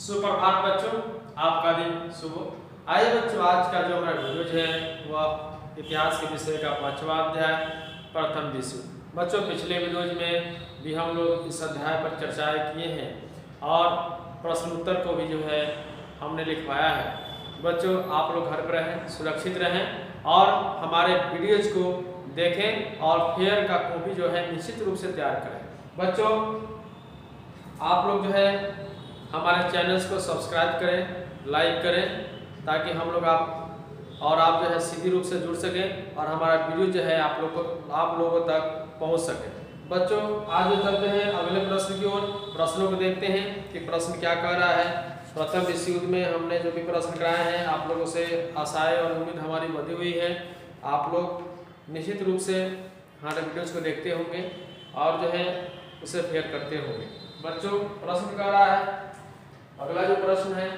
सुप्रभात बच्चों, आपका दिन शुभ हो। आइए बच्चों, आज का जो हमारा वीडियो है वह इतिहास के विषय का 5वां अध्याय प्रथम विश्व। बच्चों, पिछले वीडियोज में भी हम लोग इस अध्याय पर चर्चाएं किए हैं और प्रश्न उत्तर को भी जो है हमने लिखवाया है। बच्चों, आप लोग घर पर रहें, सुरक्षित रहें और हमारे वीडियोज को देखें और फेयर का कॉपी जो है निश्चित रूप से तैयार करें। बच्चों, आप लोग जो है हमारे चैनल्स को सब्सक्राइब करें, लाइक करें, ताकि हम लोग आप जो है सीधी रूप से जुड़ सकें और हमारा वीडियो जो है आप लोगों तक पहुंच सके। बच्चों, आज चलते हैं अगले प्रश्न की ओर। प्रश्नों को देखते हैं कि प्रश्न क्या कह रहा है। प्रथम विश्व युद्ध में हमने जो भी प्रश्न कराए हैं आप लोगों से आशाएं और उम्मीद हमारी बढ़ी हुई है। आप लोग निश्चित रूप से हमारे वीडियोज को देखते होंगे और जो है उसे फेयर करते होंगे। बच्चों, प्रश्न कह रहा है, अगला जो प्रश्न है,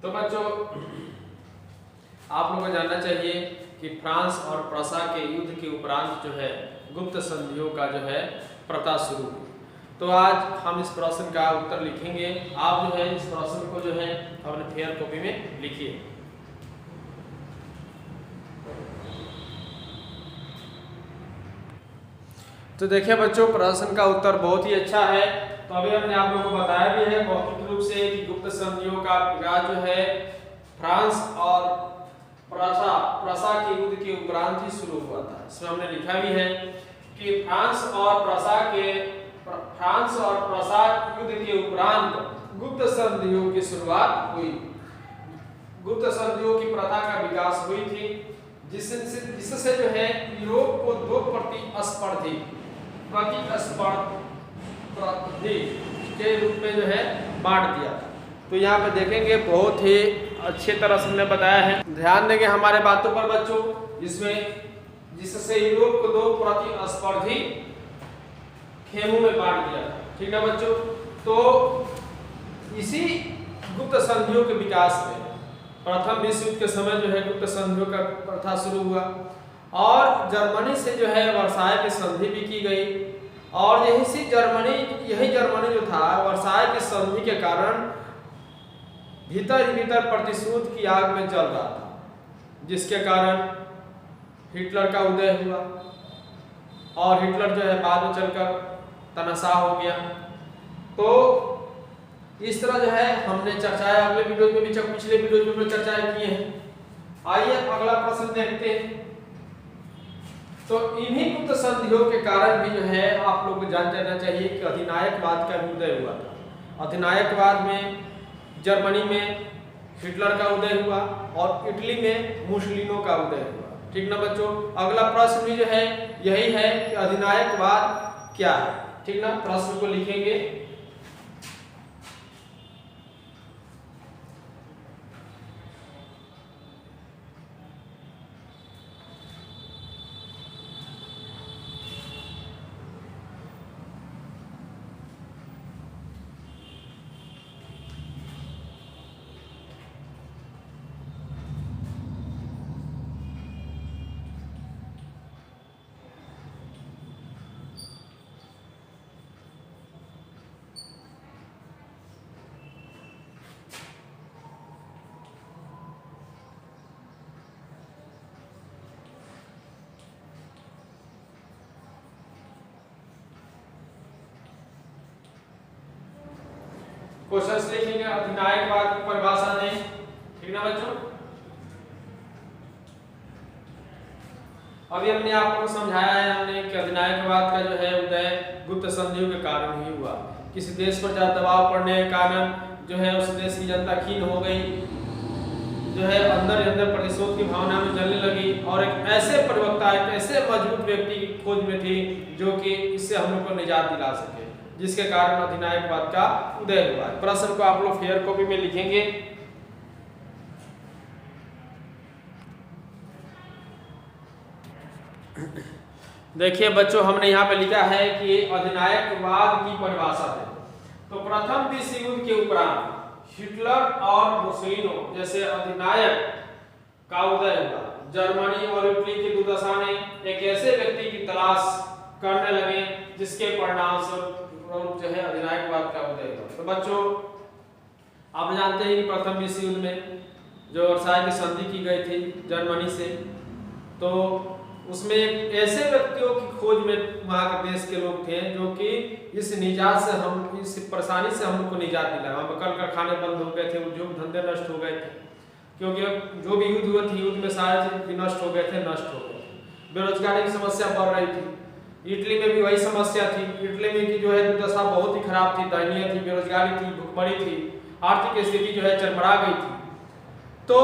तो बच्चों आप लोगों को जानना चाहिए कि फ्रांस और प्रसा के युद्ध के उपरांत जो है गुप्त संधियों का जो है प्रथा शुरू हुई। तो आज हम इस प्रश्न का उत्तर लिखेंगे। आप जो है इस प्रश्न को जो है अपने फेयर कॉपी में लिखिए। तो देखिए बच्चों, प्रश्न का उत्तर बहुत ही अच्छा है। तो अभी हमने आप लोगों को बताया भी है मौखिक रूप से कि गुप्त संधियों का विकास जो है फ्रांस और प्रसा के युद्ध के उपरांत ही शुरू हुआ था। इसमें हमने लिखा भी है कि फ्रांस और प्रसा युद्ध के उपरांत गुप्त संधियों की शुरुआत हुई। गुप्त संधियों की प्रथा का विकास हुई थी, जिससे जो है यूरोप को दो प्रतिस्पर्धी के रूप में जो है बांट दिया। तो यहाँ पे देखेंगे बहुत ही अच्छी तरह से हमने बताया है। ध्यान देंगे हमारे बातों पर बच्चों, जिससे यूरोप को दो प्रतिस्पर्धी खेमों में बांट दिया। ठीक है बच्चों, तो इसी गुप्त संधियों के विकास में प्रथम विश्व युद्ध के समय जो है गुप्त संधियों का प्रथा शुरू हुआ और जर्मनी से जो है वर्साय की संधि भी की गई। और यही जर्मनी जो था वर्साय की संधि के कारण भीतर ही भीतर प्रतिशोध की आग में जल रहा था, जिसके कारण हिटलर का उदय हुआ और हिटलर जो है बाद में चलकर तनाशाह हो गया। तो इस तरह जो है हमने चर्चाएं अगले वीडियो में भी पिछले वीडियो में चर्चाएं की हैं। आइए अगला प्रश्न देखते हैं। तो इन्हीं गुप्त संधियों के कारण भी जो है आप लोग को जान जाना चाहिए कि अधिनायकवाद का उदय हुआ था। अधिनायकवाद में जर्मनी में हिटलर का उदय हुआ और इटली में मुसोलिनी का उदय हुआ। ठीक ना बच्चों, अगला प्रश्न भी जो है यही है कि अधिनायकवाद क्या है। ठीक ना, प्रश्न को लिखेंगे। क्वेश्चंस लिखेंगे अधिनायकवाद की परिभाषा दें। ठीक ना बच्चों, अभी हमने आप लोगों को समझाया है हमने कि अधिनायकवाद का जो है उदय गुप्त संधियों के कारण ही हुआ। किसी देश पर ज्यादा दबाव पड़ने के कारण जो है उस देश की जनता खीन हो गई, जो है अंदर अंदर प्रतिशोध की भावना में जलने लगी, और एक ऐसे प्रवक्ता, एक ऐसे मजबूत व्यक्ति की खोज में थी जो कि इससे हम लोग को निजात दिला सके, जिसके कारण अधिनायकवाद का उदय हुआ। प्रश्न को आप लोग फेयर कॉपी में लिखेंगे। देखिए बच्चों, हमने यहाँ पे लिखा है कि अधिनायकवाद की परिभाषा है। तो प्रथम विश्व युद्ध के उपरांत हिटलर और मुसोलिनी जैसे अधिनायक का उदय हुआ। जर्मनी और इटली की दुर्दशा ने एक ऐसे व्यक्ति की तलाश करने लगे जिसके परिणाम स्वरूप जो है अधिनायकवाद का उदय हुआ। तो बच्चों, आप जानते हैं कि प्रथम विश्व युद्ध में जो वर्साई की संधि की गई थी जर्मनी से, तो उसमें एक ऐसे व्यक्तियों की खोज में वहाँ के देश के लोग थे जो कि इस निजात से इस परेशानी से हम लोग को निजात दिलाया। वहाँ पर कल कारखाने बंद हो गए थे, उद्योग धंधे नष्ट हो गए थे, क्योंकि जो भी युद्ध हुए थे युद्ध में सारे चीज नष्ट हो गए थे। बेरोजगारी की समस्या बढ़ रही थी। इटली में भी वही समस्या थी। इटली में की जो है दुर्दशा बहुत ही खराब थी, दयनीय थी, बेरोजगारी थी, भुखमरी थी, आर्थिक स्थिति जो है चरमरा गई थी। तो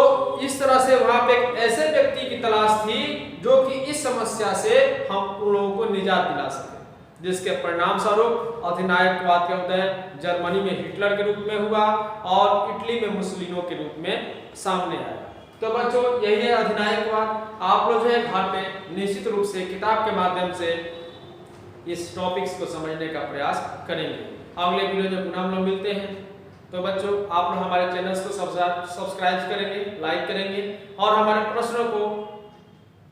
इस तरह से वहां पे एक ऐसे व्यक्ति की तलाश थी जो कि इस समस्या से हम उन लोगों को निजात दिला सके, जिसके परिणाम स्वरूप अधिनायकवाद का उदय जर्मनी में हिटलर के रूप में हुआ और इटली में मुसोलिनी के रूप में सामने आया। तो बच्चों, यही है अधिनायकवाद। आप लोग जो है घर में निश्चित रूप से किताब के माध्यम से इस टॉपिक्स को समझने का प्रयास करेंगे। अगले वीडियो में पुनः हम लोग मिलते हैं। तो बच्चों, आप लोग हमारे चैनल्स को सब्सक्राइब करेंगे, लाइक करेंगे और हमारे प्रश्नों को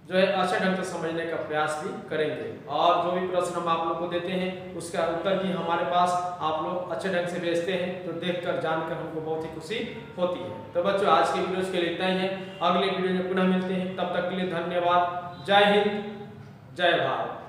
जो है अच्छे ढंग से समझने का प्रयास भी करेंगे। और जो भी प्रश्न हम आप लोग को देते हैं उसका उत्तर भी हमारे पास आप लोग अच्छे ढंग से भेजते हैं, तो देखकर जानकर हमको बहुत ही खुशी होती है। तो बच्चों, आज के वीडियो के लिए इतना ही है। अगले वीडियो में पुनः मिलते हैं, तब तक के लिए धन्यवाद। जय हिंद, जय भारत।